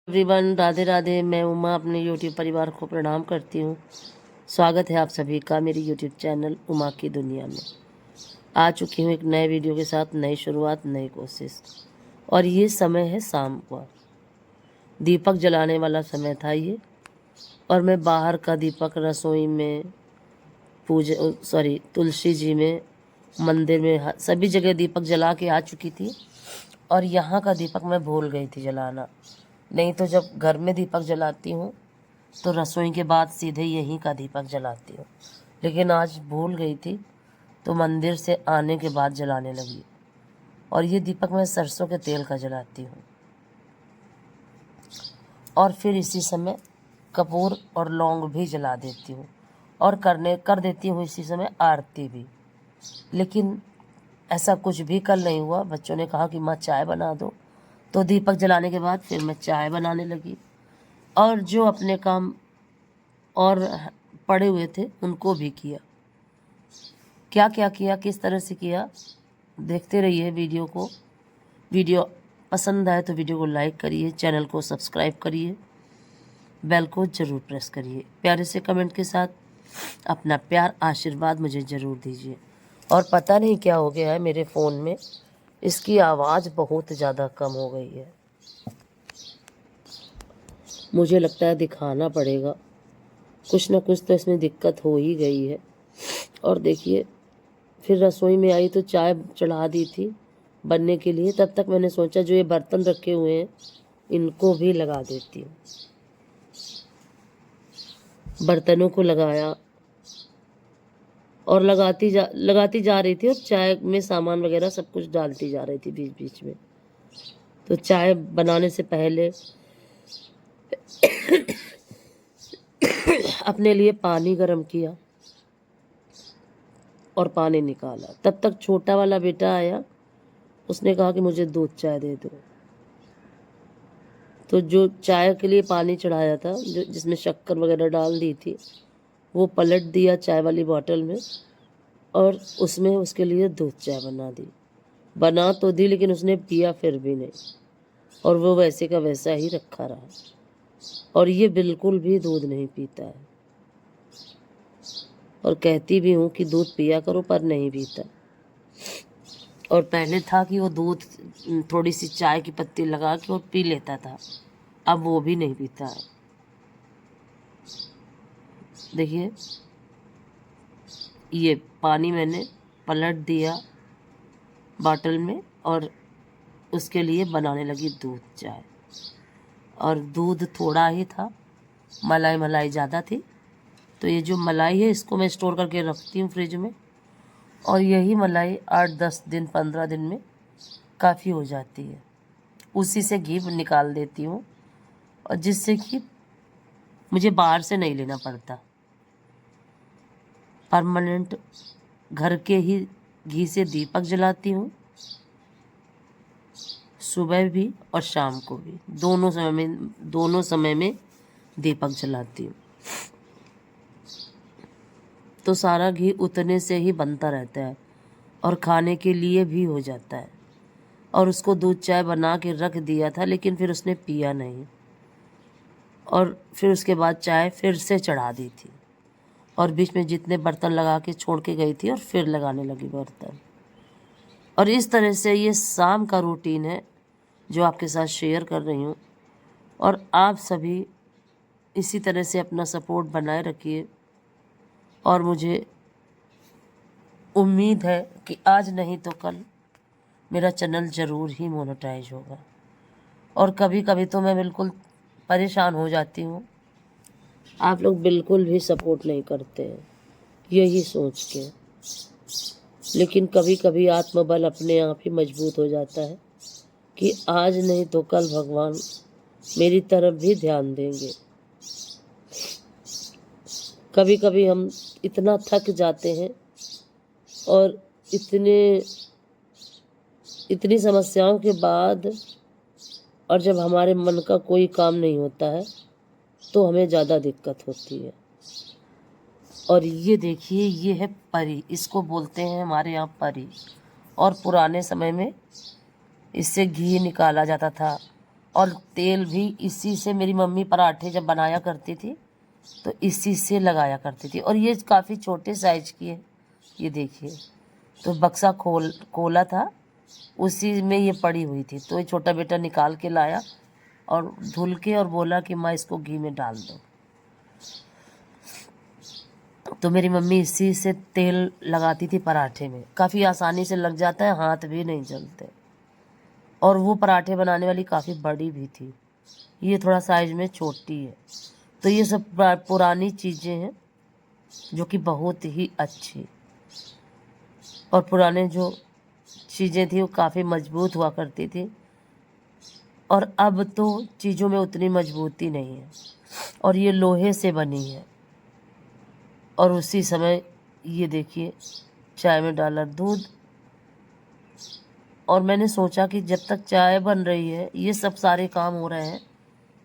Everyone, Radhe Radhe. मैं उमा अपने YouTube परिवार को प्रणाम करती हूँ। स्वागत है आप सभी का मेरी यूट्यूब चैनल उमा की दुनिया में। आ चुकी हूँ एक नए वीडियो के साथ, नई शुरुआत, नई कोशिश। और ये समय है शाम का, दीपक जलाने वाला समय था ये। और मैं बाहर का दीपक रसोई में, तुलसी जी में, मंदिर में, सभी जगह दीपक जला के आ चुकी थी। और यहाँ का दीपक मैं भूल गई थी जलाना। नहीं तो जब घर में दीपक जलाती हूँ तो रसोई के बाद सीधे यहीं का दीपक जलाती हूँ, लेकिन आज भूल गई थी तो मंदिर से आने के बाद जलाने लगी। और ये दीपक मैं सरसों के तेल का जलाती हूँ। और फिर इसी समय कपूर और लौंग भी जला देती हूँ और कर देती हूँ इसी समय आरती भी। लेकिन ऐसा कुछ भी कल नहीं हुआ। बच्चों ने कहा कि माँ चाय बना दो, तो दीपक जलाने के बाद फिर मैं चाय बनाने लगी। और जो अपने काम और पड़े हुए थे उनको भी किया। क्या क्या किया, किस तरह से किया, देखते रहिए वीडियो को। वीडियो पसंद आए तो वीडियो को लाइक करिए, चैनल को सब्सक्राइब करिए, बेल को ज़रूर प्रेस करिए। प्यारे से कमेंट के साथ अपना प्यार आशीर्वाद मुझे ज़रूर दीजिए। और पता नहीं क्या हो गया है मेरे फ़ोन में, इसकी आवाज़ बहुत ज़्यादा कम हो गई है। मुझे लगता है दिखाना पड़ेगा, कुछ ना कुछ तो इसमें दिक्कत हो ही गई है। और देखिए, फिर रसोई में आई तो चाय चढ़ा दी थी बनने के लिए। तब तक मैंने सोचा जो ये बर्तन रखे हुए हैं इनको भी लगा देती हूँ। बर्तनों को लगाया और लगाती जा रही थी, और चाय में सामान वगैरह सब कुछ डालती जा रही थी बीच बीच में। तो चाय बनाने से पहले अपने लिए पानी गर्म किया और पानी निकाला। तब तक छोटा वाला बेटा आया, उसने कहा कि मुझे दूध चाय दे दो। तो जो चाय के लिए पानी चढ़ाया था, जो जिसमें शक्कर वगैरह डाल दी थी, वो पलट दिया चाय वाली बोतल में और उसमें उसके लिए दूध चाय बना तो दी, लेकिन उसने पिया फिर भी नहीं, और वो वैसे का वैसा ही रखा रहा। और ये बिल्कुल भी दूध नहीं पीता है, और कहती भी हूँ कि दूध पिया करो, पर नहीं पीता। और पहले था कि वो दूध थोड़ी सी चाय की पत्ती लगा के और पी लेता था, अब वो भी नहीं पीता है। देखिए, ये पानी मैंने पलट दिया बॉटल में और उसके लिए बनाने लगी दूध चाय। और दूध थोड़ा ही था, मलाई ज़्यादा थी। तो ये जो मलाई है इसको मैं स्टोर करके रखती हूँ फ्रिज में, और यही मलाई 8-10 दिन 15 दिन में काफ़ी हो जाती है। उसी से घी निकाल देती हूँ, और जिससे कि मुझे बाहर से नहीं लेना पड़ता। परमानेंट घर के ही घी से दीपक जलाती हूँ, सुबह भी और शाम को भी, दोनों समय में दीपक जलाती हूँ। तो सारा घी उतने से ही बनता रहता है और खाने के लिए भी हो जाता है। और उसको दूध चाय बना के रख दिया था, लेकिन फिर उसने पिया नहीं, और फिर उसके बाद चाय फिर से चढ़ा दी थी, और बीच में जितने बर्तन लगा के छोड़ के गई थी और फिर लगाने लगी बर्तन। और इस तरह से ये शाम का रूटीन है जो आपके साथ शेयर कर रही हूँ। और आप सभी इसी तरह से अपना सपोर्ट बनाए रखिए। और मुझे उम्मीद है कि आज नहीं तो कल मेरा चैनल ज़रूर ही मोनेटाइज होगा। और कभी कभी तो मैं बिल्कुल परेशान हो जाती हूँ, आप लोग बिल्कुल भी सपोर्ट नहीं करते हैं यही सोच के। लेकिन कभी कभी आत्मबल अपने आप ही मजबूत हो जाता है कि आज नहीं तो कल भगवान मेरी तरफ भी ध्यान देंगे। कभी कभी हम इतना थक जाते हैं और इतनी समस्याओं के बाद, और जब हमारे मन का कोई काम नहीं होता है तो हमें ज़्यादा दिक्कत होती है। और ये देखिए, ये है परी, इसको बोलते हैं हमारे यहाँ परी। और पुराने समय में इससे घी निकाला जाता था और तेल भी इसी से मेरी मम्मी पराठे जब बनाया करती थी तो इसी से लगाया करती थी। और ये काफ़ी छोटे साइज की है, ये देखिए। तो बक्सा खोला था, उसी में ये पड़ी हुई थी। तो ये छोटा बेटा निकाल के लाया और धुल के और बोला कि माँ इसको घी में डाल दो। तो मेरी मम्मी इसी से तेल लगाती थी पराठे में, काफ़ी आसानी से लग जाता है, हाथ भी नहीं जलते। और वो पराठे बनाने वाली काफ़ी बड़ी भी थी, ये थोड़ा साइज में छोटी है। तो ये सब पुरानी चीज़ें हैं जो कि बहुत ही अच्छी, और पुराने जो चीज़ें थी वो काफ़ी मजबूत हुआ करती थी। और अब तो चीज़ों में उतनी मजबूती नहीं है। और ये लोहे से बनी है। और उसी समय ये देखिए चाय में डाला दूध, और मैंने सोचा कि जब तक चाय बन रही है, ये सब सारे काम हो रहे हैं,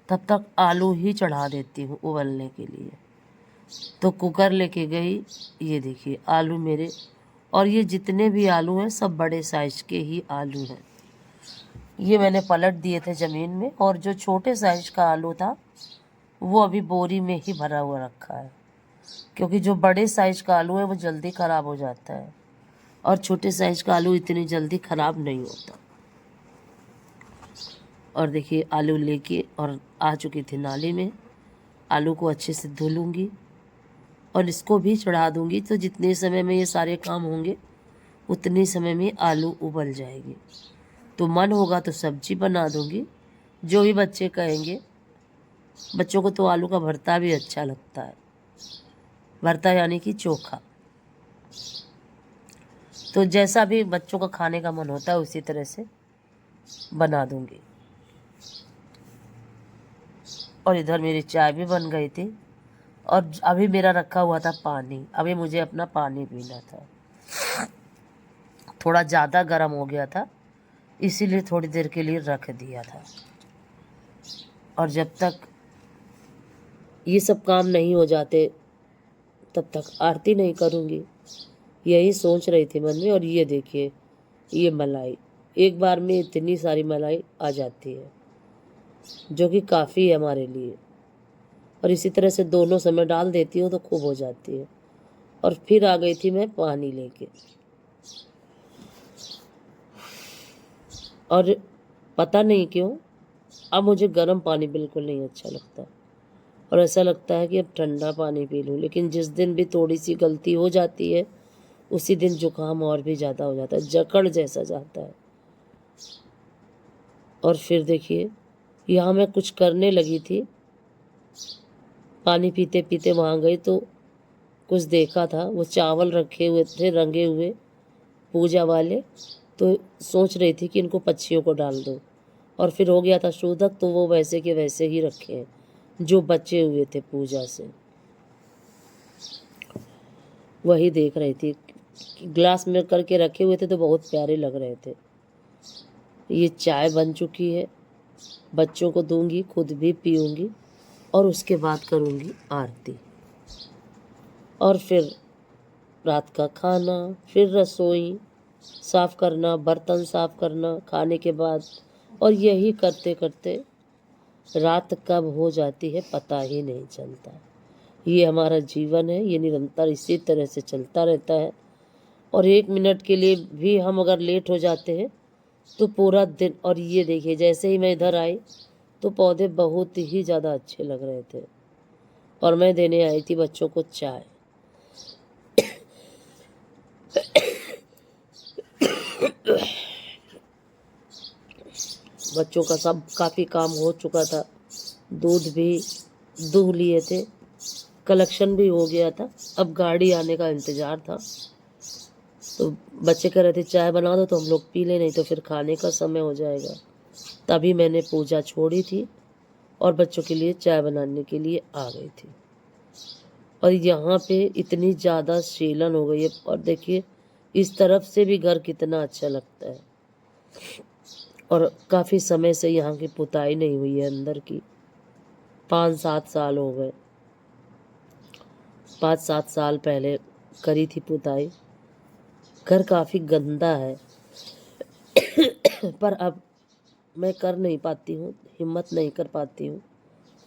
तब तक आलू ही चढ़ा देती हूँ उबलने के लिए। तो कुकर लेके गई, ये देखिए आलू मेरे, और ये जितने भी आलू हैं सब बड़े साइज के ही आलू हैं। ये मैंने पलट दिए थे ज़मीन में, और जो छोटे साइज का आलू था वो अभी बोरी में ही भरा हुआ रखा है, क्योंकि जो बड़े साइज का आलू है वो जल्दी ख़राब हो जाता है, और छोटे साइज का आलू इतनी जल्दी ख़राब नहीं होता। और देखिए आलू लेके और आ चुकी थी नाली में। आलू को अच्छे से धो लूँगी और इसको भी चढ़ा दूँगी। तो जितने समय में ये सारे काम होंगे उतने समय में आलू उबल जाएगी। तो मन होगा तो सब्जी बना दूँगी, जो भी बच्चे कहेंगे। बच्चों को तो आलू का भरता भी अच्छा लगता है, भरता यानी कि चोखा। तो जैसा भी बच्चों का खाने का मन होता है उसी तरह से बना दूँगी। और इधर मेरी चाय भी बन गई थी, और अभी मेरा रखा हुआ था पानी। अभी मुझे अपना पानी पीना था, थोड़ा ज़्यादा गर्म हो गया था, इसीलिए थोड़ी देर के लिए रख दिया था। और जब तक ये सब काम नहीं हो जाते तब तक आरती नहीं करूँगी, यही सोच रही थी मन में। और ये देखिए ये मलाई, एक बार में इतनी सारी मलाई आ जाती है, जो कि काफ़ी है हमारे लिए। और इसी तरह से दोनों समय डाल देती हूँ तो खूब हो जाती है। और फिर आ गई थी मैं पानी लेके, और पता नहीं क्यों अब मुझे गर्म पानी बिल्कुल नहीं अच्छा लगता, और ऐसा लगता है कि अब ठंडा पानी पी लूँ। लेकिन जिस दिन भी थोड़ी सी गलती हो जाती है उसी दिन जुकाम और भी ज़्यादा हो जाता है, जकड़ जैसा जाता है। और फिर देखिए यहाँ मैं कुछ करने लगी थी, पानी पीते पीते वहाँ गई तो कुछ देखा था, वो चावल रखे हुए थे रंगे हुए पूजा वाले। तो सोच रही थी कि इनको पक्षियों को डाल दो, और फिर हो गया था शोधक, तो वो वैसे के वैसे ही रखे हैं जो बचे हुए थे पूजा से। वही देख रही थी, ग्लास में करके रखे हुए थे तो बहुत प्यारे लग रहे थे। ये चाय बन चुकी है, बच्चों को दूंगी, खुद भी पीऊँगी, और उसके बाद करूँगी आरती। और फिर रात का खाना, फिर रसोई साफ़ करना, बर्तन साफ़ करना खाने के बाद। और यही करते करते रात कब हो जाती है पता ही नहीं चलता। ये हमारा जीवन है, ये निरंतर इसी तरह से चलता रहता है। और 1 मिनट के लिए भी हम अगर लेट हो जाते हैं तो पूरा दिन। और ये देखिए जैसे ही मैं इधर आई तो पौधे बहुत ही ज़्यादा अच्छे लग रहे थे, और मैं देने आई थी बच्चों को चाय। बच्चों का सब काफ़ी काम हो चुका था, दूध भी दूह लिए थे, कलेक्शन भी हो गया था, अब गाड़ी आने का इंतज़ार था। तो बच्चे कह रहे थे चाय बना दो, तो हम लोग पी ले, नहीं तो फिर खाने का समय हो जाएगा। तभी मैंने पूजा छोड़ी थी और बच्चों के लिए चाय बनाने के लिए आ गई थी। और यहाँ पे इतनी ज़्यादा शीलन हो गई है, और देखिए इस तरफ से भी घर कितना अच्छा लगता है। और काफ़ी समय से यहाँ की पुताई नहीं हुई है अंदर की, 5-7 साल हो गए, 5-7 साल पहले करी थी पुताई। घर काफ़ी गंदा है पर अब मैं कर नहीं पाती हूँ, हिम्मत नहीं कर पाती हूँ।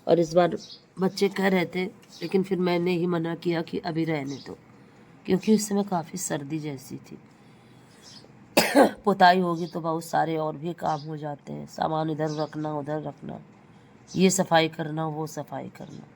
और इस बार बच्चे कह रहे थे, लेकिन फिर मैंने ही मना किया कि अभी रहने दो, क्योंकि उस समय काफ़ी सर्दी जैसी थी। पुताई होगी तो बहुत सारे और भी काम हो जाते हैं, सामान इधर रखना उधर रखना, ये सफाई करना वो सफाई करना।